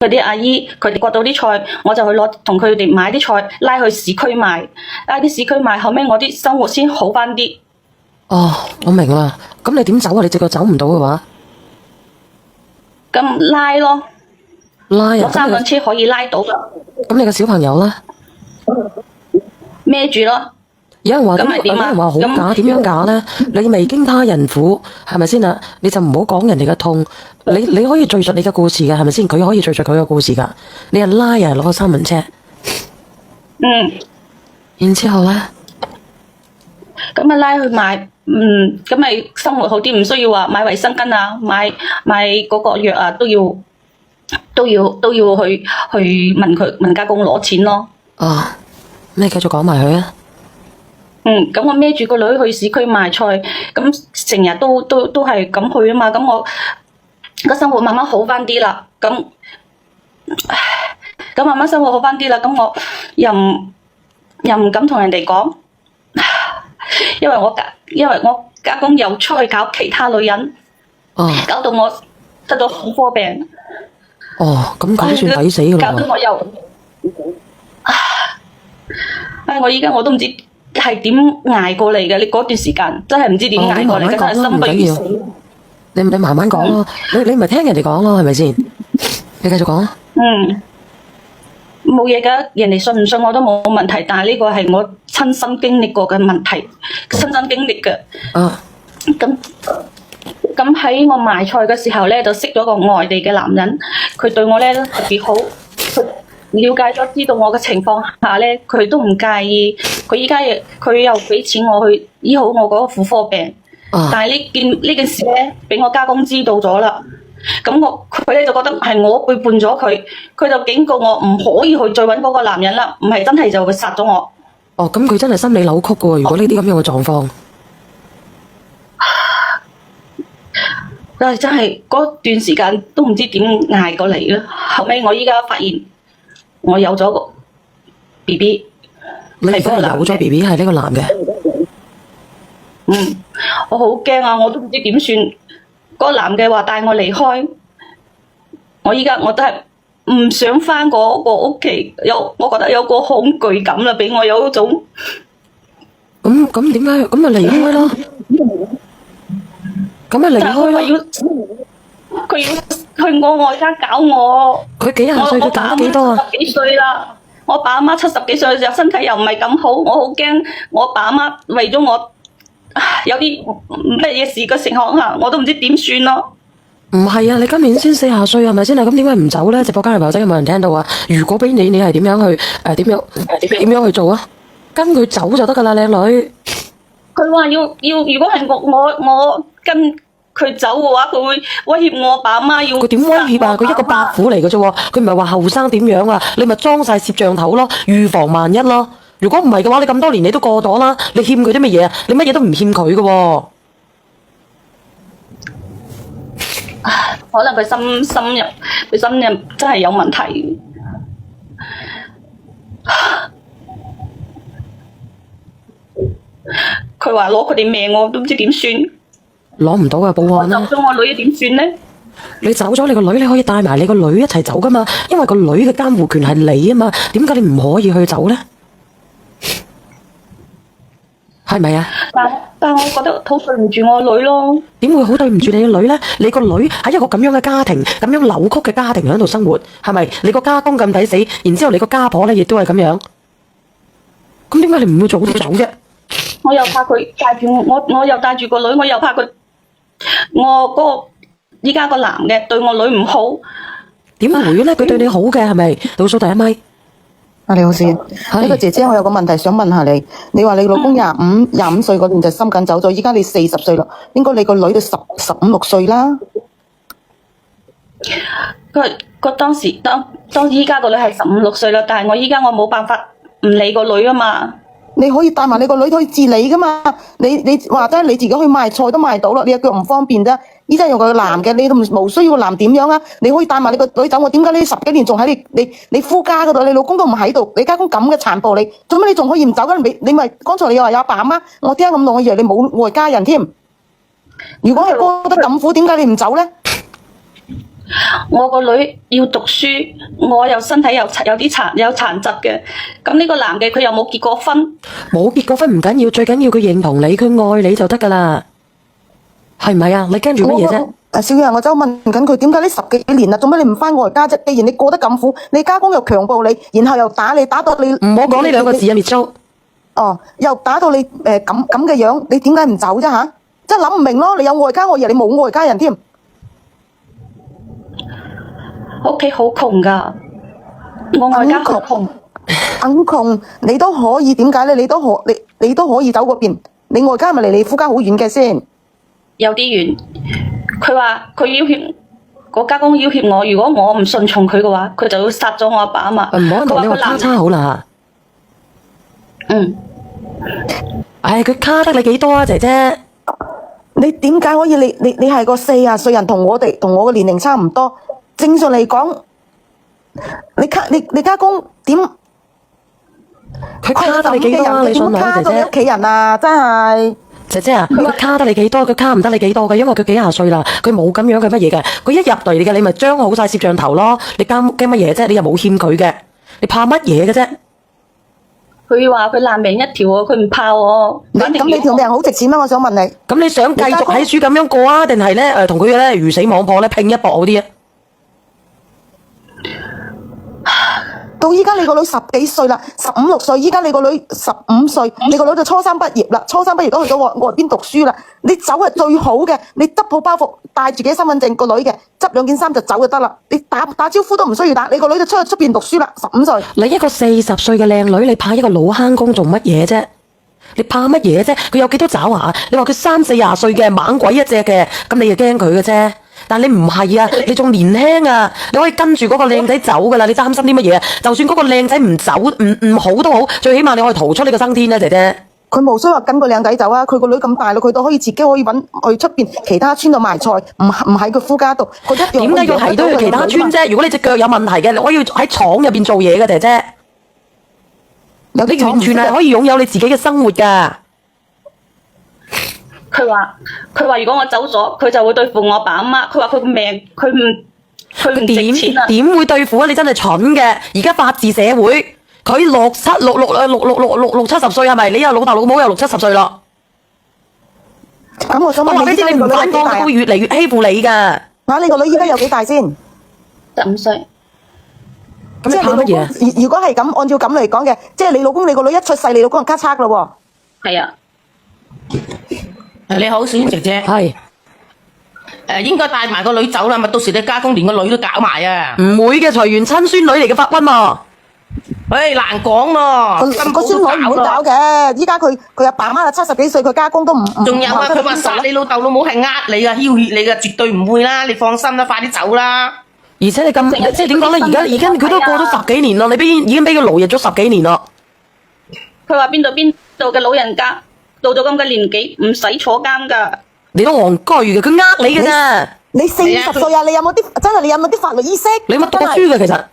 嗰啲阿姨佢哋割到啲菜，我就去同佢哋買啲菜拉去市區賣，拉啲市區賣，後尾我啲生活先好翻啲。哦，我明啦。咁你點走啊？你隻腳走唔到嘅話，咁拉咯，拉啊！我3輛車可以拉到噶。咁你個小朋友咧？孭住咯。有人話咁係點啊？有人話好假，點樣假咧？你未經他人苦，係咪先啊？你就唔好講人哋嘅痛。你可以敘述你嘅故事嘅，係咪先？佢可以敘述佢嘅故事噶。你係拉啊，攞個3輪車。嗯。然之後咧，咁啊拉去買，咁咪生活好啲，唔需要話買衛生巾啊，買嗰個藥啊，都要去問家公攞錢咯。啊，你繼續講埋佢啊。咁我孭住個女去市區賣菜，咁成日都係咁去啊嘛，咁我個生活慢慢好翻啲啦，咁慢慢生活好翻啲啦，咁我又唔敢同人哋講，因為我家公又出去搞其他女人，搞到我得咗婦科病。哦，咁佢都算抵死噶啦。搞到我又，我依家我都唔知係點捱過嚟嘅。你嗰段時間真係唔知點捱過嚟嘅，真係生不如死。你慢慢講咯，你咪聽人哋講咯，係咪先？你繼續講。冇嘢噶，人哋信唔信我都冇問題，但係呢個係我親身經歷過嘅問題，親身經歷嘅。咁喺我賣菜嘅時候咧，就識咗個外地嘅男人，佢對我咧都特別好，佢了解咗知道我嘅情況下咧，佢都唔介意，佢又俾錢我去醫好我嗰個婦科病。但係呢件事咧，俾我家公知道咗啦。咁佢咧就覺得係我背叛咗佢，佢就警告我唔可以去再搵嗰個男人啦，唔係真係就會殺咗我。哦，咁佢真係心理扭曲噶喎，如果呢啲咁樣嘅狀況。真係嗰段時間都唔知點捱過嚟啦。後尾我依家發現我有咗個 BB， 你而家有咗 BB 係呢個男嘅。我好驚啊！我都唔知點算。嗰個男嘅話帶我離開，我依家我都係唔想返嗰個屋企，我覺得有個恐懼感啦，俾我有一種。咁點解？咁咪離開咯。咁咪離開咯。佢要去我外家搞我。佢幾廿歲？佢搞幾多啊？我爸媽70幾歲啦，我爸阿媽70幾歲嘅時候身體又唔係咁好，我好驚我爸阿媽為咗我。有啲乜嘢事嘅情況下，我都唔知點算咯。唔係啊，你今年先40歲係咪先啊？咁點解唔走咧？直播間嘅朋友仔有冇人聽到啊？如果俾你係點樣去點樣去做啊？跟佢走就得噶啦，靚女。佢話要，如果係我跟佢走嘅話，佢會威脅我爸媽要。佢點威脅啊？佢一個伯父嚟嘅啫，佢唔係話後生點樣啊？你咪裝晒攝像頭咯，預防萬一咯。如果唔係嘅話，你咁多年你都過咗啦，你欠佢啲乜嘢啊？你乜嘢都唔欠佢嘅喎。可能佢心入真係有問題。佢話攞佢哋命，我都唔知點算。攞唔到啊，報案啦！走咗我女點算呢？你走咗你個女，你可以帶埋你個女一齊走噶嘛？因為個女嘅監護權係你啊嘛，點解你唔可以去走呢？係咪啊？但我覺得好對唔住我女咯。點會好對唔住你個女呢？你個女喺一個咁樣嘅家庭，咁樣扭曲嘅家庭喺度生活，係咪？你個家公咁抵死，然之後你個家婆咧亦都係咁樣，咁點解你唔會早啲走啫？我又怕佢帶住我又帶住個女，我又怕佢，我嗰個依家個男嘅對我女唔好。點會咧？佢對你好嘅係咪？倒數第一咪。你好先，呢個姐姐，我有個問題想問下你。你話你老公25歲嗰年就心緊走咗，依家你40歲啦，應該你個女都15、16歲啦。佢當時依家個女係15、16歲啦，但係我依家我冇辦法唔理個女啊嘛。你可以帶埋你個女去自理噶嘛？你話齋你自己去賣菜都賣到啦，你隻腳唔方便啫。依家有個男嘅，你都冇需要個男點樣啊？你可以帶埋你個女走，我點解你10幾年仲喺你夫家嗰度？你老公都唔喺度，你家公咁嘅殘暴，你做咩你仲可以唔走嘅？你咪剛才你又話有阿爸阿媽，我聽咁耐，我以為你冇外家人添。如果係過得咁苦，點解你唔走咧？我個女要讀書，我又身體有啲殘疾嘅，咁呢個男嘅佢又冇結過婚，冇結過婚唔緊要，最緊要佢認同你，佢愛你就得噶啦，係唔係啊？你驚住乜嘢啫？小楊，我就問緊佢點解呢10幾年啦，做咩你唔翻外家啫？既然你過得咁苦，你家公又強暴你，然後又打你，打到你唔好講呢兩個字啊，滅蘇。哦，又打到你咁嘅樣，你點解唔走啫吓？真係諗唔明咯！你有外家，我以為你冇外家人添。屋企好窮噶，我外家好窮。咁窮你都可以，點解咧？你都可以走嗰邊，你外家係咪離你夫家好遠嘅先？有啲遠，佢話佢要挾我家公要挾我，如果我唔順從佢嘅話，佢就要殺咗我阿爸阿媽。唔好同你話卡差好啦。唉，佢卡得你幾多啊，姐姐？你點解可以？你係個40歲人，同我嘅年齡差唔多。正常嚟講，你家公點？佢卡得你幾多啊？你信我啊，姐姐？屋企人啊，真係。姐姐啊，佢卡得你幾多？佢卡唔得你幾多嘅，因為佢幾廿歲啦，佢冇咁樣嘅乜嘢嘅。佢一入嚟嘅，你咪張好晒攝像頭咯。你驚乜嘢啫？你又冇欠佢嘅，你怕乜嘢嘅啫？佢話佢爛命一條喎，佢唔怕喎。咁你條命好值錢咩？我想問你。咁你想繼續喺書咁樣過啊？定係咧同佢咧魚死網破咧拼一搏好啲啊？到依家你個女10幾歲啦，15、16歲，依家你個女15歲，你個女就初3畢業啦，初3畢業都去到外邊讀書啦。你走係最好嘅，你執好包袱，帶住幾身份證個女嘅，執2件衫就走就得啦。你打招呼都唔需要打，你個女就出邊讀書啦，15歲。你一個40歲嘅靚女，你怕一個老坑公做乜嘢啫？你怕乜嘢啫？佢有幾多爪牙？你話佢30、40歲嘅猛鬼一隻嘅，咁你就驚佢嘅啫。但你唔係啊，你仲年輕啊，你可以跟住嗰個靚仔走噶啦。你擔心啲乜嘢啊？就算嗰個靚仔唔走，唔好都好，最起碼你可以逃出呢個生天啊，姐姐。佢冇需要話跟個靚仔走啊！佢個女咁大啦，佢都可以自己可以揾去出邊其他村度賣菜，唔喺佢夫家度。佢一樣點解要提到去其他村啫？如果你隻腳有問題嘅，你可以喺廠入邊做嘢嘅，姐姐。你完全係可以擁有你自己嘅生活噶。佢話如果我走咗，佢就會對付我阿爸阿媽。佢話佢個命，佢唔值錢啊！點會對付啊？你真係蠢嘅！而家法治社會，佢六七十歲係咪？你又老豆老母又60、70歲咯。咁我想問你，你唔反抗，佢會越嚟越欺負你噶。你個女依家有幾大先？15歲。咁你怕乜嘢？如果係咁，按照咁嚟講嘅，即係你老公你個女一出世，你老公就咔嚓咯喎。係啊。你好，小娟姐姐。係。應該帶埋個女走啦，咪到時你家公連個女都搞埋啊！唔會嘅，隨緣親孫女嚟嘅法君喎。難講喎。個孫女唔會搞嘅，依家佢阿爸媽70幾歲，佢家公都唔。仲有啊，佢話殺你老豆老母係呃你啊，要挾你噶，絕對唔會啦，你放心啦，快啲走啦。而且你咁，即係點講咧？而家佢都過咗10幾年咯，你已經俾佢奴役咗10幾年咯。佢話邊度嘅老人家到咗咁嘅年紀唔使坐監噶。你都戇居嘅，佢呃你嘅啫。你40歲啊？你有冇啲法律意識？你有冇讀過書嘅其實？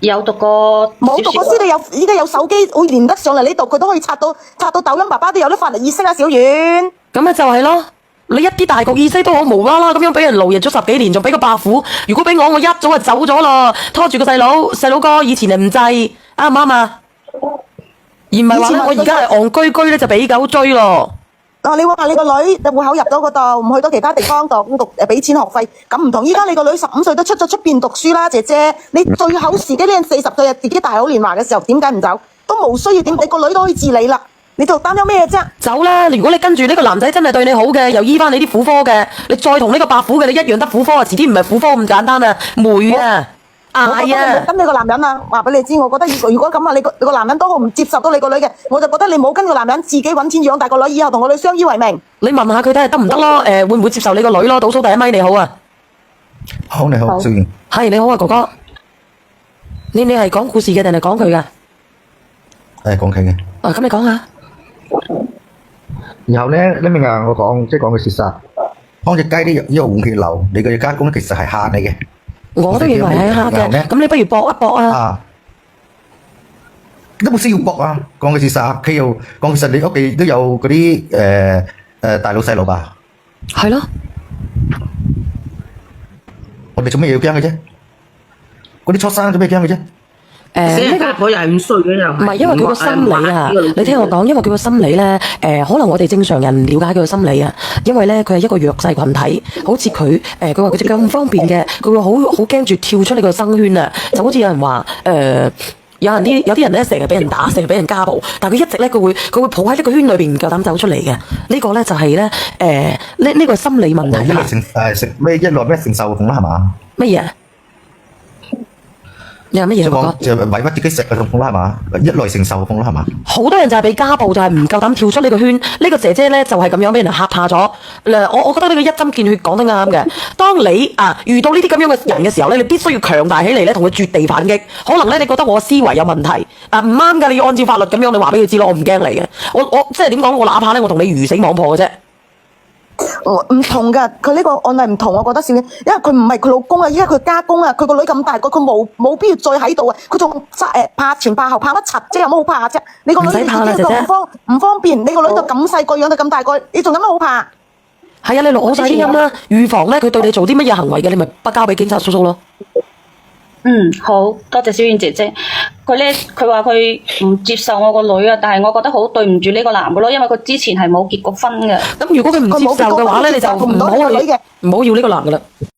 有讀過。冇讀過書，你依家有手機會連得上嚟呢度，佢都可以刷到抖音，爸爸都有啲法律意識啊，小遠。咁咪就係咯。你一啲大局意識都好，無啦啦咁樣俾人奴役咗10幾年，仲俾個伯父。如果俾我一早就走咗咯，拖住個細佬哥，以前係唔制，啱唔啱啊？而唔係話我而家係戇居居咧，就俾狗追咯。你話你個女戶口入到嗰度，唔去到其他地方讀俾錢學費，咁唔同。依家你個女15歲都出咗出邊讀書啦，姐姐。你最好時機呢40歲自己大好年華嘅時候，點解唔走？都冇需要點，你個女都可以自理啦。你就擔憂咩啫？走啦！如果你跟住呢個男仔真係對你好嘅，又醫翻你啲婦科嘅，你再同呢個伯父嘅，你一樣得婦科啊！遲啲唔係婦科咁簡單啊，霉啊，嗌啊！跟你個男人啊，話俾你知，我覺得如果咁啊，你個男人都好唔接受到你個女嘅，我就覺得你冇跟個男人自己揾錢養大個女，以後同個女相依為命。你問下佢睇下得唔得咯？會唔會接受你個女咯？倒數第一咪你好啊！好，你好，小賢。係你好啊，哥哥。你係講故事嘅定係講佢噶？講佢嘅。咁你講下。然後咧，你明啊？我講個事實，當隻雞呢個換血流，你嘅家公其實係嚇你嘅。我都認為係嚇嘅。咁你不如搏一搏啊！都冇需要搏啊！講個事實，佢又講其實你屋企都有嗰啲大佬細佬吧？係咯。我哋做咩要驚嘅啫？嗰啲初生做咩驚嘅啫？死人呢個家婆又係5歲嘅又唔係因為佢個心理啊，你聽我講，因為佢個心理咧，可能我哋正常人唔了解佢個心理啊，因為咧佢係一個弱勢群體，好似佢佢話佢隻腳咁方便嘅，佢會好驚住跳出呢個生圈啊，就好似有人話有啲人咧成日俾人打，成日俾人家暴，但係佢一直咧佢會抱喺呢個圈裏邊唔夠膽走出嚟嘅，呢個咧就係咧呢個心理問題啊。食咩一來咩承受痛啦係嘛？乜嘢？你話乜嘢？講就委屈自己食嗰種痛啦係嘛？一來承受痛啦係嘛？好多人就係被家暴，就係唔夠膽跳出呢個圈。呢個姐姐咧就係咁樣俾人嚇怕咗。我覺得呢個一針見血講得啱嘅。當你遇到呢啲咁樣嘅人嘅時候咧，你必須要強大起嚟咧，同佢絕地反擊。可能咧你覺得我思維有問題唔啱㗎，你要按照法律咁樣，你話俾佢知咯，我唔驚你嘅。我即係點講？我哪怕咧我同你魚死網破嘅啫。唔同噶，佢呢個案例唔同，我覺得少，因為佢唔係佢老公啊，依家佢家公啊，佢個女咁大個，佢冇必要再喺度啊，佢仲怕前怕後，怕乜柒啫？有乜好怕啫？你個女自己都唔方便，你個女就咁細個養到咁大個，你仲有乜好怕？係啊，你錄好晒啲音啦，預防咧佢對你做啲乜嘢行為嘅，你咪不交俾警察叔叔咯。好多謝小燕姐姐。佢話佢唔接受我個女啊，但係我覺得好對唔住呢個男嘅咯，因為佢之前係冇結過婚嘅。咁如果佢唔接受嘅話咧，你就唔好要呢個男嘅啦。